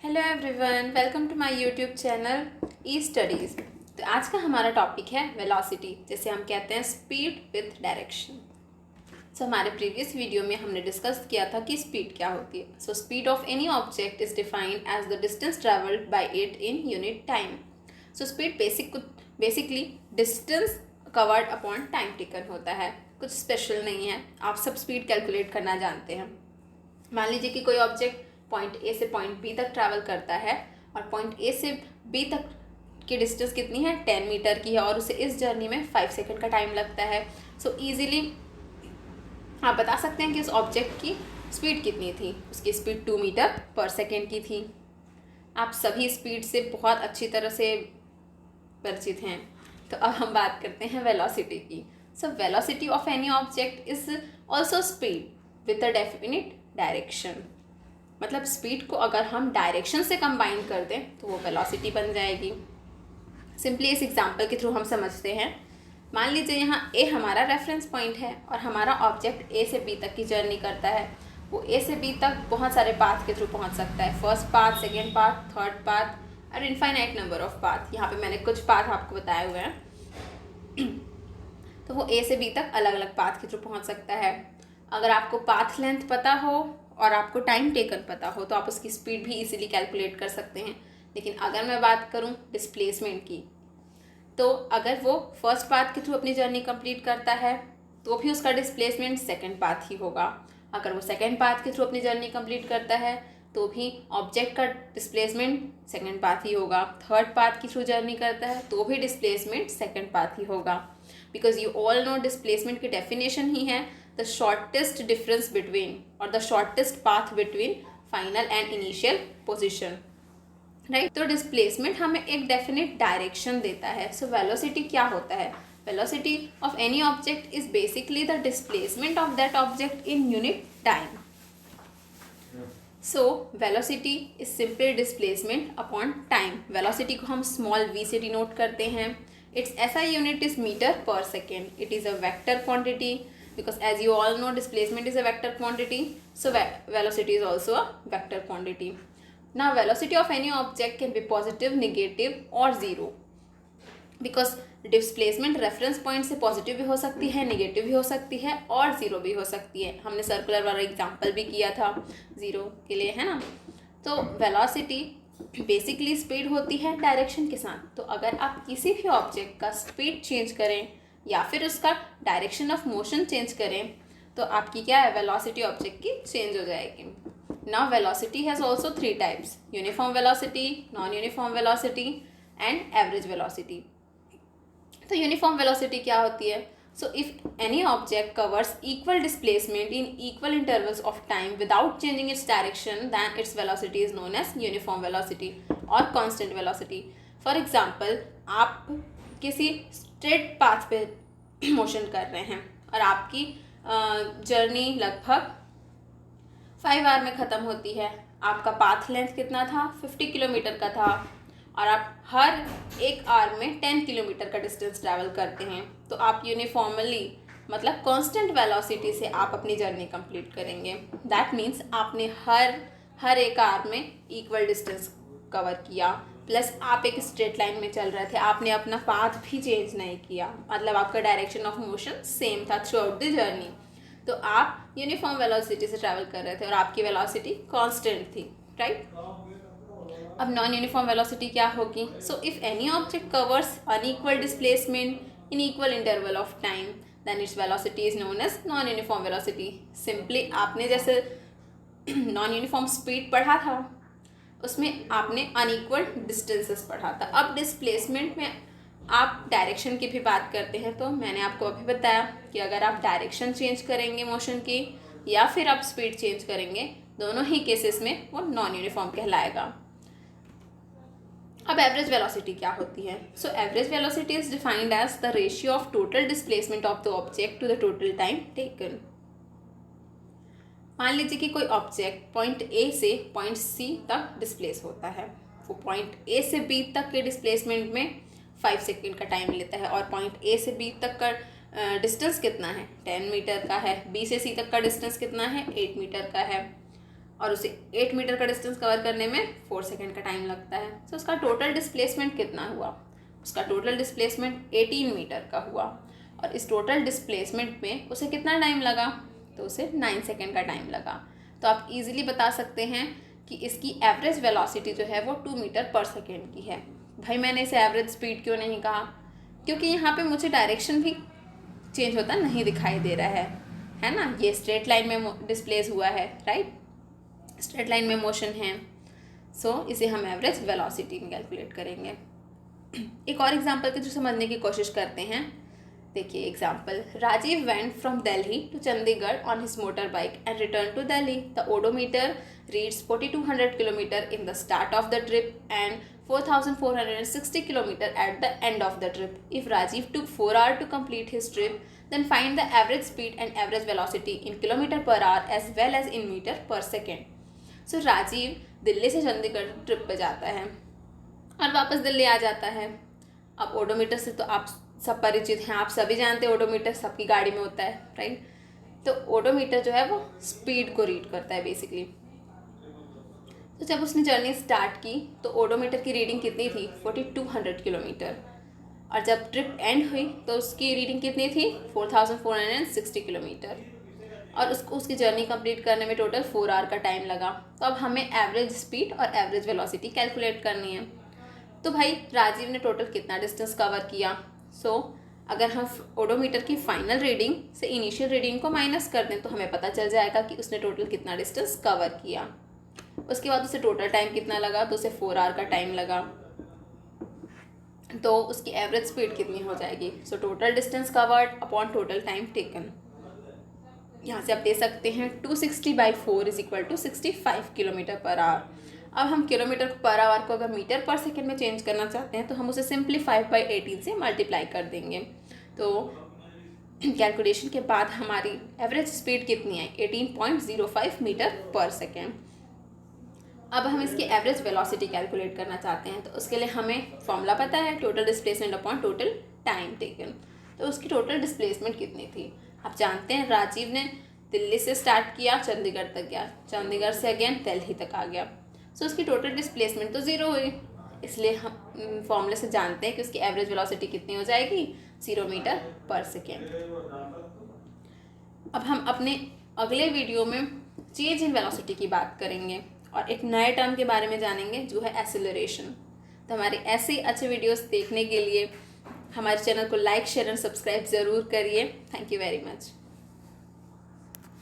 Hello everyone, welcome to my YouTube channel E Studies. तो आज का हमारा टॉपिक है वेलोसिटी, जैसे हम कहते हैं स्पीड विथ डायरेक्शन। सो हमारे प्रीवियस वीडियो में हमने डिस्कस किया था कि स्पीड क्या होती है। So speed of any object is defined as the distance travelled by it in unit time. So speed basically distance covered upon time taken होता है, कुछ स्पेशल नहीं है। आप सब स्पीड कैलकुलेट करना जानते हैं। मान लीजिए कि कोई ऑब्जेक्ट पॉइंट ए से पॉइंट बी तक ट्रैवल करता है और पॉइंट ए से बी तक की डिस्टेंस कितनी है, 10 मीटर की है, और उसे इस जर्नी में 5 सेकंड का टाइम लगता है। सो ईजिली आप बता सकते हैं कि उस ऑब्जेक्ट की स्पीड कितनी थी। उसकी स्पीड 2 मीटर पर सेकेंड की थी। आप सभी स्पीड से बहुत अच्छी तरह से परिचित हैं। तो अब हम बात करते हैं वेलोसिटी की। So velocity of any object is also speed with a definite direction. मतलब स्पीड को अगर हम डायरेक्शन से कंबाइन कर दें तो वो वेलोसिटी बन जाएगी। सिंपली इस एग्जांपल के थ्रू हम समझते हैं। मान लीजिए यहाँ ए हमारा रेफरेंस पॉइंट है और हमारा ऑब्जेक्ट ए से बी तक की जर्नी करता है। वो ए से बी तक बहुत सारे पाथ के थ्रू पहुँच सकता है, first path, second path, third path और इनफाइनाइट नंबर ऑफ पाथ। यहाँ पे मैंने कुछ पाथ आपको बताए हुए हैं। तो वो ए से बी तक अलग अलग पाथ के थ्रू पहुँच सकता है। अगर आपको पाथ लेंथ पता हो और आपको टाइम टेकन पता हो तो आप उसकी स्पीड भी इजीली कैलकुलेट कर सकते हैं। लेकिन अगर मैं बात करूं डिस्प्लेसमेंट की, तो अगर वो फर्स्ट पाथ के थ्रू अपनी जर्नी कंप्लीट करता है तो भी उसका डिस्प्लेसमेंट सेकंड पाथ ही होगा। अगर वो सेकंड पाथ के थ्रू अपनी जर्नी कंप्लीट करता है तो भी ऑब्जेक्ट का डिस्प्लेसमेंट सेकंड पाथ ही होगा। थर्ड पाथ के थ्रू जर्नी करता है तो भी डिस्प्लेसमेंट सेकंड पाथ ही होगा। Because you all know displacement की डेफिनेशन ही है the shortest difference between or the shortest path between final and initial position, right? तो डिस्प्लेसमेंट हमें एक डेफिनेट डायरेक्शन देता है। सो वेलोसिटी क्या होता है? Velocity of any object is basically the displacement of that object in unit time. So velocity is simply displacement upon time. Velocity को हम स्मॉल v से डिनोट करते हैं। It's SI unit is metre per second. It is a vector quantity because as you all know displacement is a vector quantity, so velocity is also a vector quantity. Now velocity of any object can be positive, negative or zero, because displacement reference point से positive भी हो सकती है, negative भी हो सकती है और ज़ीरो भी हो सकती है। हमने सर्कुलर वाला एग्जांपल भी किया था ज़ीरो के लिए, है ना। तो वेलोसिटी बेसिकली स्पीड होती है डायरेक्शन के साथ। तो अगर आप किसी भी ऑब्जेक्ट का स्पीड चेंज करें या फिर उसका डायरेक्शन ऑफ मोशन चेंज करें तो आपकी क्या है, वेलोसिटी ऑब्जेक्ट की चेंज हो जाएगी। Now velocity has also 3 types: uniform velocity, non uniform velocity and average velocity. तो यूनिफॉर्म वेलोसिटी क्या होती है? So if any object covers equal displacement in equal intervals of time without changing its direction, then its velocity is known as uniform velocity और constant velocity. For example, आप किसी straight path पे motion कर रहे हैं और आपकी journey लगभग 5 आवर में ख़त्म होती है। आपका पाथ लेंथ कितना था, 50 किलोमीटर का था, और आप हर एक आवर में 10 किलोमीटर का डिस्टेंस ट्रैवल करते हैं। तो आप यूनिफॉर्मली मतलब कांस्टेंट वेलोसिटी से आप अपनी जर्नी कंप्लीट करेंगे। दैट मीन्स आपने हर एक आवर में इक्वल डिस्टेंस कवर किया, प्लस आप एक स्ट्रेट लाइन में चल रहे थे, आपने अपना पाथ भी चेंज नहीं किया, मतलब आपका डायरेक्शन ऑफ मोशन सेम था थ्रू आउट द जर्नी। तो आप यूनिफॉर्म वेलोसिटी से ट्रैवल कर रहे थे और आपकी वेलोसिटी कांस्टेंट थी, राइट। अब नॉन यूनिफॉर्म वेलोसिटी क्या होगी? So if any object covers unequal displacement in equal interval of time, then its velocity is known as non uniform velocity. Simply आपने जैसे नॉन यूनिफॉर्म स्पीड पढ़ा था उसमें आपने अनइक्वल डिस्टेंसेस पढ़ा था। अब डिस्प्लेसमेंट में आप डायरेक्शन की भी बात करते हैं। तो मैंने आपको अभी बताया कि अगर आप डायरेक्शन चेंज करेंगे मोशन की या फिर आप स्पीड चेंज करेंगे, दोनों ही केसेस में वो नॉन यूनिफॉर्म कहलाएगा। अब एवरेज वेलोसिटी क्या होती है? So average velocity is defined as the ratio of total displacement of the object to the total time taken. मान लीजिए कि कोई ऑब्जेक्ट पॉइंट ए से पॉइंट सी तक डिस्प्लेस होता है। वो पॉइंट ए से बी तक के डिस्प्लेसमेंट में 5 सेकेंड का टाइम लेता है, और पॉइंट ए से बी तक का डिस्टेंस कितना है, 10 मीटर का है। बी से सी तक का डिस्टेंस कितना है, 8 मीटर का है। और उसे 8 मीटर का डिस्टेंस कवर करने में 4 सेकेंड का टाइम लगता है। तो उसका टोटल डिस्प्लेसमेंट कितना हुआ? उसका टोटल डिस्प्लेसमेंट 18 मीटर का हुआ और इस टोटल डिस्प्लेसमेंट में उसे कितना टाइम लगा? तो उसे 9 सेकेंड का टाइम लगा। तो आप इजीली बता सकते हैं कि इसकी एवरेज वेलोसिटी जो है वो 2 मीटर पर सेकेंड की है। भाई मैंने इसे एवरेज स्पीड क्यों नहीं कहा? क्योंकि यहाँ पे मुझे डायरेक्शन भी चेंज होता नहीं दिखाई दे रहा है ना। ये स्ट्रेट लाइन में डिस्प्लेस हुआ है, राइट, स्ट्रेट लाइन में मोशन है। सो इसे हम एवरेज वेलोसिटी में कैलकुलेट करेंगे। एक और एग्जांपल के थ्रू समझने की कोशिश करते हैं। देखिए example, Rajiv went from Delhi to Chandigarh on his motor bike and return to Delhi. The odometer reads 4200 kilometre in the start of the trip and 4460 kilometre at the end of the trip. If Rajiv took 4 hours to complete his trip, then find the average speed and average velocity in kilometer per hour as well as in meter per second. So Rajiv Delhi से Chandigarh trip पे जाता है और वापस दिल्ली आ जाता है। अब odometer से तो आप सब परिचित हैं, आप सभी जानते हैं ओडोमीटर सबकी गाड़ी में होता है, राइट। तो ओडोमीटर जो है वो स्पीड को रीड करता है बेसिकली। तो जब उसने जर्नी स्टार्ट की तो ओडोमीटर की रीडिंग कितनी थी? 4200 किलोमीटर। और जब ट्रिप एंड हुई तो उसकी रीडिंग कितनी थी? 4460 किलोमीटर। और उसकी जर्नी कंप्लीट करने में टोटल 4 आवर का टाइम लगा। तो अब हमें एवरेज स्पीड और एवरेज वेलोसिटी कैलकुलेट करनी है। तो भाई राजीव ने टोटल कितना डिस्टेंस कवर किया? अगर हम ओडोमीटर की फाइनल रीडिंग से इनिशियल रीडिंग को माइनस कर दें तो हमें पता चल जाएगा कि उसने टोटल कितना डिस्टेंस कवर किया। उसके बाद उसे टोटल टाइम कितना लगा? तो उसे 4 आवर का टाइम लगा। तो उसकी एवरेज स्पीड कितनी हो जाएगी? So total distance covered upon total time taken. यहाँ से आप दे सकते हैं 260/4 = 65 किलोमीटर पर आवर। अब हम किलोमीटर पर आवर को अगर मीटर पर सेकेंड में चेंज करना चाहते हैं तो हम उसे सिंपली 5/18 से मल्टीप्लाई कर देंगे। तो कैलकुलेशन के बाद हमारी एवरेज स्पीड कितनी है? 18.05 मीटर पर सेकेंड। अब हम इसकी एवरेज वेलोसिटी कैलकुलेट करना चाहते हैं तो उसके लिए हमें फॉर्मूला पता है, total displacement upon total time taken. तो उसकी टोटल डिस्प्लेसमेंट कितनी थी? आप जानते हैं राजीव ने दिल्ली से स्टार्ट किया, चंडीगढ़ तक गया, चंडीगढ़ से अगेन दिल्ली तक आ गया। सो उसकी टोटल डिस्प्लेसमेंट तो 0 हुई, इसलिए हम फॉर्मूले से जानते हैं कि उसकी एवरेज वेलोसिटी कितनी हो जाएगी? 0 मीटर पर सेकेंड। अब हम अपने अगले वीडियो में चेंज इन वेलोसिटी की बात करेंगे और एक नए टर्म के बारे में जानेंगे जो है एक्सेलरेशन। तो हमारे ऐसे अच्छे वीडियोस देखने के लिए हमारे चैनल को लाइक, शेयर एंड सब्सक्राइब ज़रूर करिए। Thank you very much.